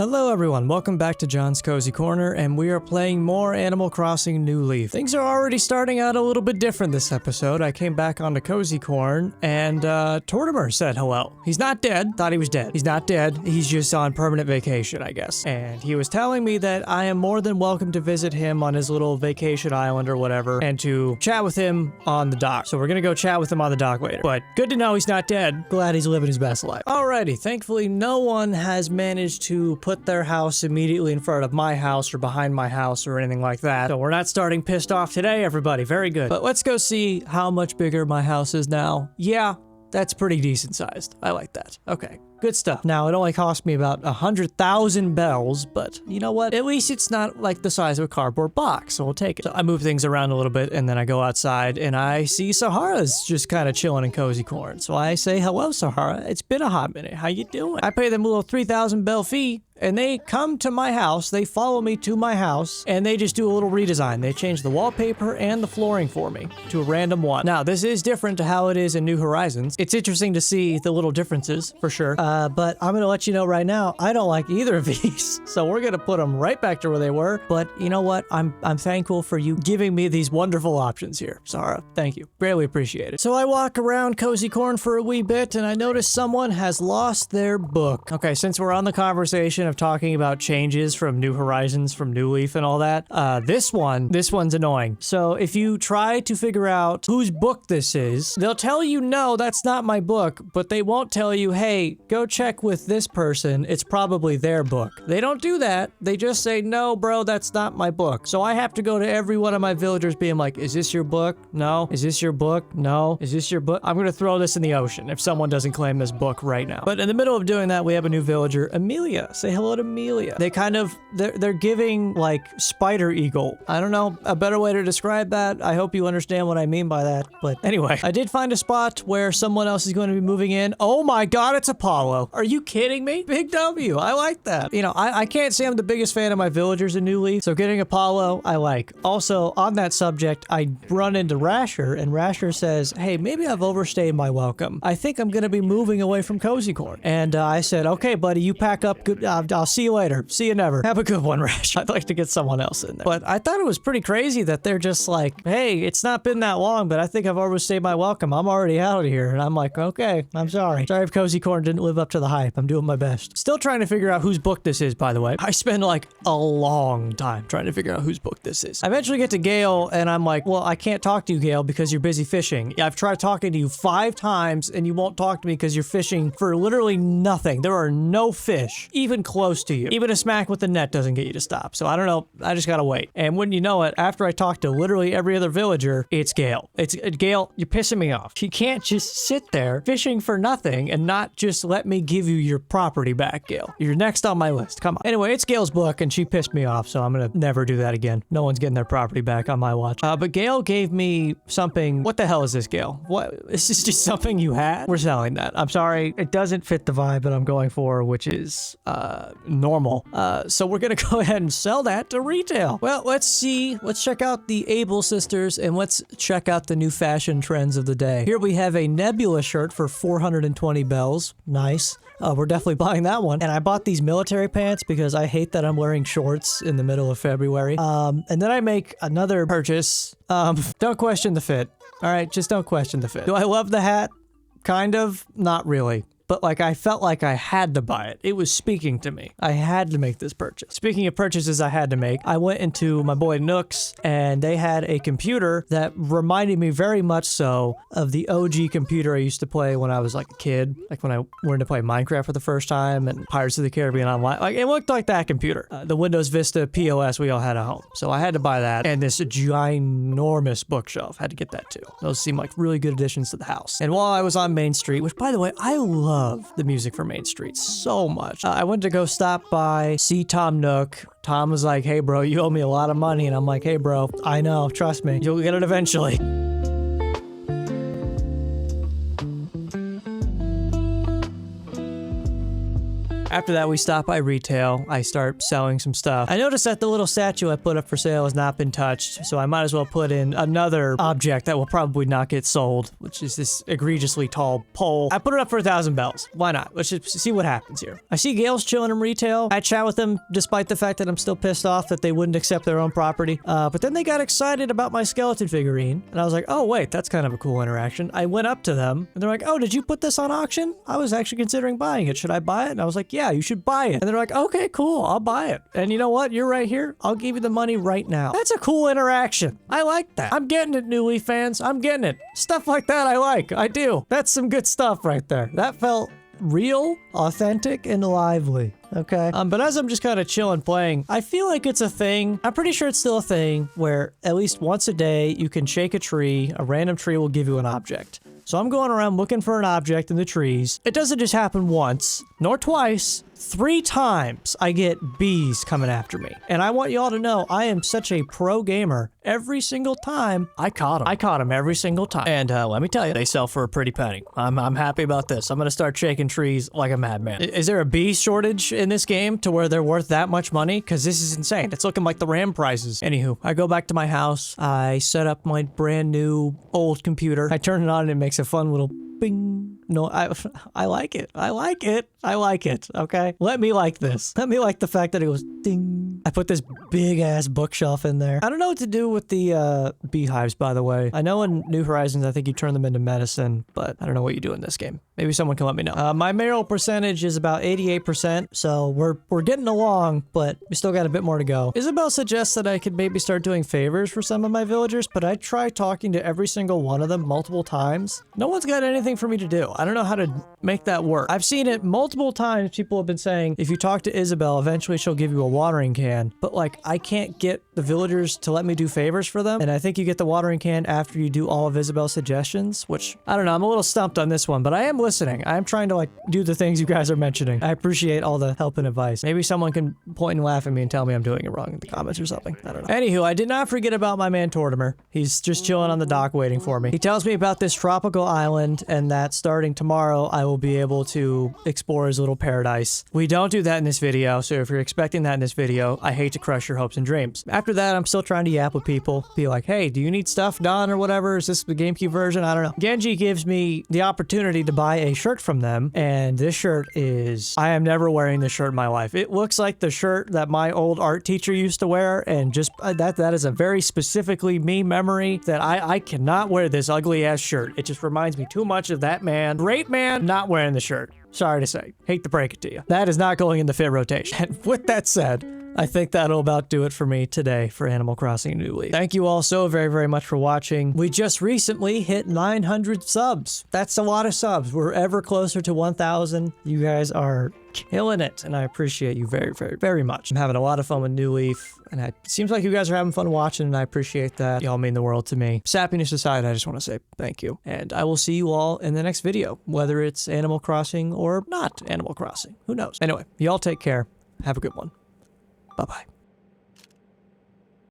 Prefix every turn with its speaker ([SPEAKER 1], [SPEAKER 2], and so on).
[SPEAKER 1] Hello everyone, welcome back to John's Cozy Corner, and we are playing more Animal Crossing New Leaf. Things are already starting out a little bit different this episode. I came back onto Cozy Corn, and Tortimer said hello. He's not dead. Thought he was dead. He's not dead. He's just on permanent vacation, I guess. And he was telling me that I am more than welcome to visit him on his little vacation island or whatever, and to chat with him on the dock. So we're gonna go chat with him on the dock later. But good to know he's not dead. Glad he's living his best life. Alrighty, thankfully no one has managed to put their house immediately in front of my house or behind my house or anything like that. So we're not starting pissed off today, everybody. Very good. But let's go see how much bigger my house is now. Yeah, that's pretty decent sized. I like that. Okay. Good stuff. Now, it only cost me about 100,000 bells, but you know what? At least it's not like the size of a cardboard box, so we'll take it. So I move things around a little bit, and then I go outside, and I see Sahara's just kind of chilling in Cozy Corn. So I say, hello, Sahara. It's been a hot minute. How you doing? I pay them a little 3,000 bell fee, and they come to my house, they follow me to my house, and they just do a little redesign. They change the wallpaper and the flooring for me to a random one. Now, this is different to how it is in New Horizons. It's interesting to see the little differences, for sure. But I'm gonna let you know right now, I don't like either of these. So we're gonna put them right back to where they were. But you know what? I'm thankful for you giving me these wonderful options here, Sahara. Thank you. Greatly appreciate it. So I walk around Cozy Corn for a wee bit, and I notice someone has lost their book. Okay, since we're on the conversation of talking about changes from New Horizons, from New Leaf and all that, this one's annoying. So if you try to figure out whose book this is, they'll tell you, no, that's not my book, but they won't tell you, hey, go check with this person, it's probably their book. They don't do that. They just say, no, bro, that's not my book. So I have to go to every one of my villagers being like, is this your book? No. Is this your book? No. Is this your book? I'm gonna throw this in the ocean if someone doesn't claim this book right now. But in the middle of doing that, we have a new villager, Amelia. Say hello to Amelia. They kind of, they're giving like spider eagle. I don't know a better way to describe that. I hope you understand what I mean by that. But anyway, I did find a spot where someone else is going to be moving in. Oh my God, it's Apollo. Are you kidding me? Big W. I like that. You know, I can't say I'm the biggest fan of my villagers in New Leaf, so getting Apollo, I like. Also, on that subject, I run into Rasher, and Rasher says, hey, maybe I've overstayed my welcome. I think I'm going to be moving away from Cozy Corn. And I said, okay, buddy, you pack up. Good. I'll see you later. See you never. Have a good one, Rash. I'd like to get someone else in there. But I thought it was pretty crazy that they're just like, hey, it's not been that long, but I think I've overstayed my welcome. I'm already out of here. And I'm like, okay, I'm sorry. Sorry if Cozy Corn didn't live up to the hype. I'm doing my best. Still trying to figure out whose book this is, by the way. I spend like a long time trying to figure out whose book this is. I eventually get to Gale, and I'm like, well, I can't talk to you, Gale, because you're busy fishing. I've tried talking to you 5 times, and you won't talk to me because you're fishing for literally nothing. There are no fish even close to you. Even a smack with the net doesn't get you to stop. So I don't know. I just gotta wait. And when you know it, after I talk to literally every other villager, it's Gale. It's Gale, you're pissing me off. She can't just sit there fishing for nothing and not just let me give you your property back, Gale. You're next on my list. Come on. Anyway, it's Gale's book, and she pissed me off, so I'm gonna never do that again. No one's getting their property back on my watch. But Gale gave me something. What the hell is this, Gale? What? Is this just something you had? We're selling that. I'm sorry. It doesn't fit the vibe that I'm going for, which is normal. So we're gonna go ahead and sell that to retail. Well, let's see. Let's check out the Able sisters, and let's check out the new fashion trends of the day. Here we have a Nebula shirt for 420 bells. Nice. We're definitely buying that one. And I bought these military pants because I hate that I'm wearing shorts in the middle of February. And then I make another purchase. Don't question the fit. All right, just don't question the fit. Do I love the hat? Kind of. Not really. But like, I felt like I had to buy it. It was speaking to me. I had to make this purchase. Speaking of purchases I had to make, I went into my boy Nook's, and they had a computer that reminded me very much so of the OG computer I used to play when I was like a kid. Like when I learned to play Minecraft for the first time and Pirates of the Caribbean Online. Like, it looked like that computer. The Windows Vista POS we all had at home. So I had to buy that. And this ginormous bookshelf. Had to get that too. Those seem like really good additions to the house. And while I was on Main Street, which by the way, I love the music for Main Street so much. I went to go stop by, see Tom Nook. Tom was like, hey bro, you owe me a lot of money. And I'm like, hey bro, I know, trust me, you'll get it eventually. After that, we stop by retail. I start selling some stuff. I noticed that the little statue I put up for sale has not been touched, so I might as well put in another object that will probably not get sold, which is this egregiously tall pole. I put it up for 1,000 bells. Why not? Let's just see what happens here. I see Gale's chilling in retail. I chat with them despite the fact that I'm still pissed off that they wouldn't accept their own property. But then they got excited about my skeleton figurine, and I was like, oh wait, that's kind of a cool interaction. I went up to them, and they're like, oh, did you put this on auction? I was actually considering buying it. Should I buy it? And I was like, yeah, you should buy it. And they're like, okay, cool, I'll buy it. And you know what? You're right here. I'll give you the money right now. That's a cool interaction. I like that. I'm getting it, New Leaf fans. I'm getting it. Stuff like that I like. I do. That's some good stuff right there. That felt real, authentic, and lively. Okay. But as I'm just kind of chilling playing, I feel like it's a thing. I'm pretty sure it's still a thing where at least once a day you can shake a tree. A random tree will give you an object. So I'm going around looking for an object in the trees. It doesn't just happen once, nor twice. 3 times I get bees coming after me. And I want y'all to know I am such a pro gamer. Every single time I caught them. I caught them every single time. And let me tell you, they sell for a pretty penny. I'm happy about this. I'm gonna start shaking trees like a madman. Is there a bee shortage in this game to where they're worth that much money? Because this is insane. It's looking like the RAM prices. Anywho, I go back to my house. I set up my brand new old computer. I turn it on and it makes a fun little bing. No, I like it. I like it. I like it. Okay. Let me like this. Let me like the fact that it goes ding. I put this big ass bookshelf in there. I don't know what to do with the beehives, by the way. I know in New Horizons, I think you turn them into medicine, but I don't know what you do in this game. Maybe someone can let me know. My mayoral percentage is about 88%, so we're getting along, but we still got a bit more to go. Isabel suggests that I could maybe start doing favors for some of my villagers, but I tried talking to every single one of them multiple times. No one's got anything for me to do. I don't know how to make that work. I've seen it multiple times. People have been saying, if you talk to Isabel, eventually she'll give you a watering can. But like, I can't get the villagers to let me do favors for them. And I think you get the watering can after you do all of Isabel's suggestions, which I don't know. I'm a little stumped on this one, but I am listening. I'm trying to like do the things you guys are mentioning. I appreciate all the help and advice. Maybe someone can point and laugh at me and tell me I'm doing it wrong in the comments or something. I don't know. Anywho, I did not forget about my man Tortimer. He's just chilling on the dock waiting for me. He tells me about this tropical island and that starting tomorrow, I will be able to explore his little paradise. We don't do that in this video, so if you're expecting that in this video, I hate to crush your hopes and dreams. After that, I'm still trying to yap with people. Be like, hey, do you need stuff done or whatever? Is this the GameCube version? I don't know. Genji gives me the opportunity to buy a shirt from them, and this shirt is... I am never wearing this shirt in my life. It looks like the shirt that my old art teacher used to wear, and just that is a very specifically me memory that I cannot wear this ugly ass shirt. It just reminds me too much of that man. Great man, not wearing the shirt. Sorry to say. Hate to break it to you. That is not going in the fit rotation. And with that said, I think that'll about do it for me today for Animal Crossing New Leaf. Thank you all so very, very much for watching. We just recently hit 900 subs. That's a lot of subs. We're ever closer to 1,000. You guys are killing it, and I appreciate you very, very, very much. I'm having a lot of fun with New Leaf, and it seems like you guys are having fun watching, and I appreciate that. Y'all mean the world to me. Sappiness aside, I just want to say thank you, and I will see you all in the next video, whether it's Animal Crossing or not Animal Crossing. Who knows? Anyway, y'all take care. Have a good one. Bye-bye.